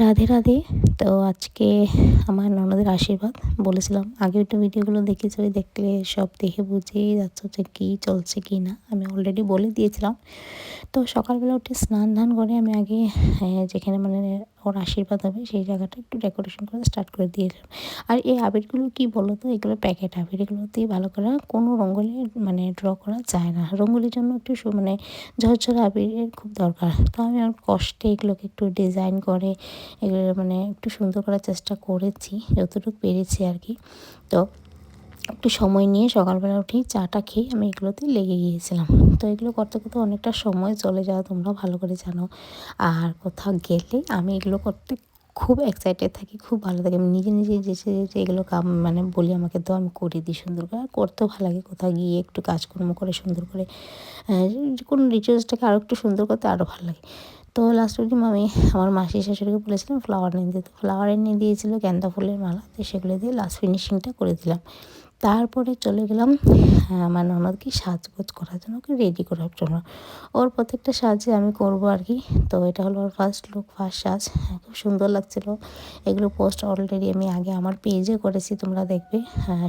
রাধে রাধে। তো আজকে আমার ননদের আশীর্বাদ বলেছিলাম, আগের একটু ভিডিওগুলো দেখেছি, ওই দেখলে সব দেখে বুঝেই যাচ্ছে যে কী চলছে কি না। আমি অলরেডি বলে দিয়েছিলাম। তো সকালবেলা উঠে স্নান ধান করে আমি আগে যেখানে মানে ওর আশীর্বাদ হবে সেই জায়গাটা একটু ডেকোরেশন করা স্টার্ট করে দিয়েছিলাম। আর এই আবিরগুলো কি বলো তো, এগুলো প্যাকেট আবির, এগুলো দিয়ে ভালো করে কোনো রঙ্গোলি মানে ড্র করা যায় না। রঙ্গোলির জন্য একটু মানে ঝরঝরে আবিরের খুব দরকার। তো আমি আমার কষ্টে এগুলোকে একটু ডিজাইন করে এগুলো মানে একটু সুন্দর করার চেষ্টা করেছি, যতটুকু পেরেছি আর কি। তো একটু সময় নিয়ে সকালবেলা উঠেই চাটা খেয়ে আমি এগুলোতে লেগে গিয়েছিলাম। তো এগুলো করতে করতে অনেকটা সময় চলে যাওয়া তোমরা ভালো করে জানো। আর কোথাও গেলে আমি এগুলো করতে খুব এক্সাইটেড থাকি, খুব ভালো থাকে। আমি নিজে নিজে যে এগুলো কাম মানে বলি আমাকে তো আমি করে দিই সুন্দর করে। আর করতেও ভালো লাগে, কোথাও গিয়ে একটু কাজকর্ম করে সুন্দর করে কোনো রিচুয়ালসটাকে আরও একটু সুন্দর করতে আরও ভালো লাগে। তো লাস্ট দিন আমি আমার মাসি শাশুড়িকে বলেছিলাম ফ্লাওয়ার এনে দিতে। ফ্লাওয়ার এনে দিয়েছিল, গেন্দা ফুলের মালা। তো সেগুলো দিয়ে লাস্ট ফিনিশিংটা করে দিলাম। তারপরে চলে গেলাম আমার ননদকে সাজগোজ করার জন্য, ওকে রেডি করার জন্য। ওর প্রত্যেকটা সাজে আমি করবো আর কি। তো এটা হলো ওর ফার্স্ট লুক, ফার্স্ট সাজ। খুব সুন্দর লাগছিলো। এগুলো পোস্ট অলরেডি আমি আগে আমার পেজে করেছি, তোমরা দেখবে।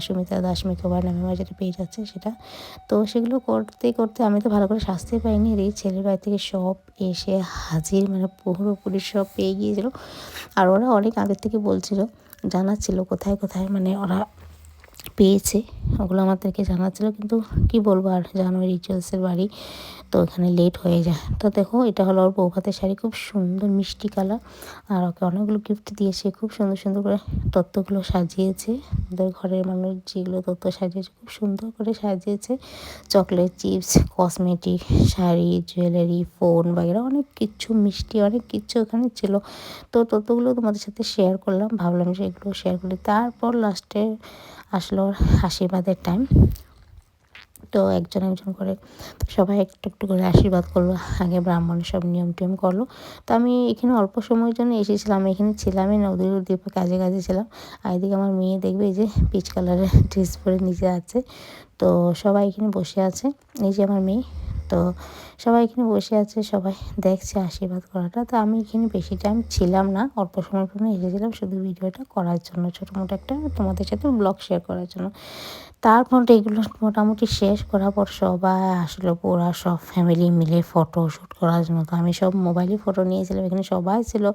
সুমিতা দাস মেকওভার নামে আমার যেটা পেজ আছে সেটা। তো সেগুলো করতে করতে আমি তো ভালো করে সাজতে পারিনি। এই ছেলের বাড়ি থেকে সব এসে হাজির, মানে পুরোপুরি সব পেয়ে গিয়েছিল। আর ওরা অনেক আগের থেকে বলছিল, জানাচ্ছিল কোথায় কোথায় মানে ওরা পেয়েছে, ওগুলো আমাদেরকে জানাচ্ছিল। কিন্তু কি বলবো, আর জানো রিচুয়ালসের বাড়ি, তো এখানে লেট হয়ে যায়। তো দেখো এটা হলো ওর বৌভাতের শাড়ি, খুব সুন্দর মিষ্টি কালার। আর ওকে অনেকগুলো গিফট দিয়েছে, খুব সুন্দর সুন্দর করে তত্ত্বগুলো সাজিয়েছে। ওদের ঘরের মানুষ যেগুলো তত্ত্ব সাজিয়েছে খুব সুন্দর করে সাজিয়েছে। Chocolate, chips, cosmetic, sari, jewellery, phone বাগেরা অনেক কিচ্ছু, মিষ্টি অনেক কিচ্ছু ওখানে ছিল। তো তত্ত্বগুলো তোমাদের সাথে শেয়ার করলাম, ভাবলাম যে এগুলো শেয়ার করি। তারপর লাস্টে আসলো আশীর্বাদের টাইম। তো একজন একজন করে সবাই একটু একটু করে আশীর্বাদ করলো। আগে ব্রাহ্মণের সব নিয়ম টিয়ম করলো। তো আমি এখানে অল্প সময়ের জন্য এসেছিলাম, আমি এখানে ছিলামই না, ওদের দ্বীপে কাজে কাজে ছিলাম। আর এদিকে আমার মেয়ে দেখবে এই যে পিচ কালারের ড্রেস পরে নিচে আছে। তো সবাই এখানে বসে আছে, এই যে আমার মেয়ে। তো সবাই এখানে বসে আছে, সবাই দেখছে আশীর্বাদ করাটা। তো আমি এখানে বেশি টাইম ছিলাম না, অল্প সময়ের জন্য এসেছিলাম শুধু ভিডিওটা করার জন্য, ছোটো মোটো একটা তোমাদের সাথে ব্লগ শেয়ার করার জন্য। তারপর এগুলো মোটামুটি শেষ করার পর সবাই আসলো, ওরা সব ফ্যামিলি মিলে ফটো শ্যুট করার জন্য। তো আমি সব মোবাইলে ফটো নিয়েছিলাম, এখানে সবাই ছিল।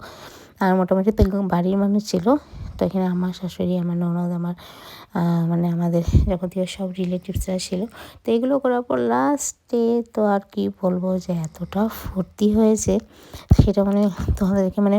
আর মোটামুটি তো বাড়ির মানুষ ছিল। তো এখানে আমার শাশুড়ি, আমার ননদ, আমার মানে আমাদের যাবতীয় সব রিলেটিভসরা ছিল। তো এগুলো করার পর লাস্টে তো আর কি বলবো, যে এতটা ফুর্তি হয়েছে সেটা মানে তোমাদেরকে মানে